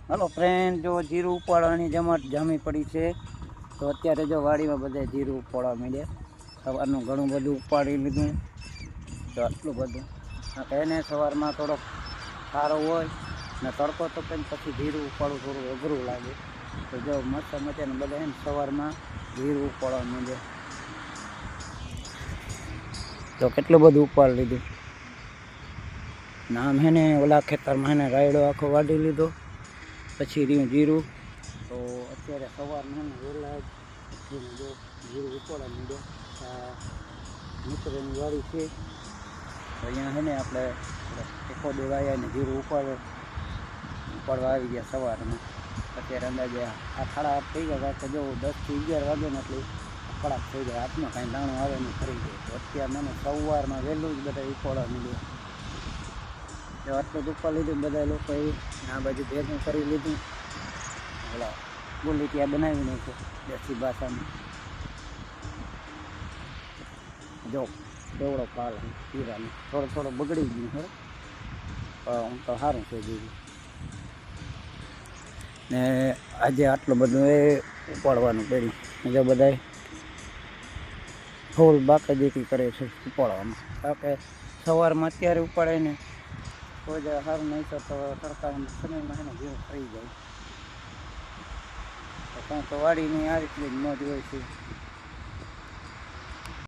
હાલો friend, જો જીરું ઉપાડવાની જમાટ જામી પડી છે. તો અત્યારે જો વાડીમાં બધા જીરું ઉપાડવા માંડ્યા. સવારનું ઘણું બધું ઉપાડી લીધું. તો આટલું બધું એને સવારમાં થોડોક સારો હોય ને તડકો તો પછી જીરું ઉપાડવું થોડું અઘરું લાગે. તો જો મસ્ત મજાને બધા એને સવારમાં જીરું ઉપાડવા માંડ્યા. તો કેટલું બધું ઉપાડી લીધું. નામ હે ને ઓલા ખેતરમાં હે ને રાયડો આખો વાઢી લીધો. પછી રહ્યું જીરું. તો અત્યારે સવારમાં વહેલા જો જીરું ઉપાડવા માંડ્યા. મિત્રની વાડી છે. તો અહીંયા છે ને આપણે એકો દેવાયા ને જીરું ઉપાડવા આવી ગયા સવારમાં. અત્યારે અંદાજે 8:30 થઈ ગયા. તો જો 10 થી 11 વાગે ને એટલે કડાક થઈ જાય. હાથમાં કાંઈ દાણું આવે ને ખરી જાય. તો અત્યારે મને સવારમાં વહેલું જ બધા ઉપાડવા માંડ્યા. તો આટલું જ ઉપાડી લીધું બધા લોકોએ. આ બાજુ ભેગું કરી લીધું. ઓલા બોલી ત્યાં બનાવી નાખ્યો દેશી ભાષામાં. જો કેવડો પાલ હીરાનો થોડો બગડી ગયું ખરો, હું તો સારું છે જીરું. ને આજે આટલું બધું એ ઉપાડવાનું કર્યું. જો બધાય ફૂલ બાકાયદગી કરે છે ઉપાડવામાં. કારણ કે સવારમાં અત્યારે ઉપાડે ને તો જ સારું, નહીં તો તડકાના સમયમાં એને જીરું થઈ જાય. તો કાંઈ તો વાડીની આ રીતની જ મોજ હોય છે.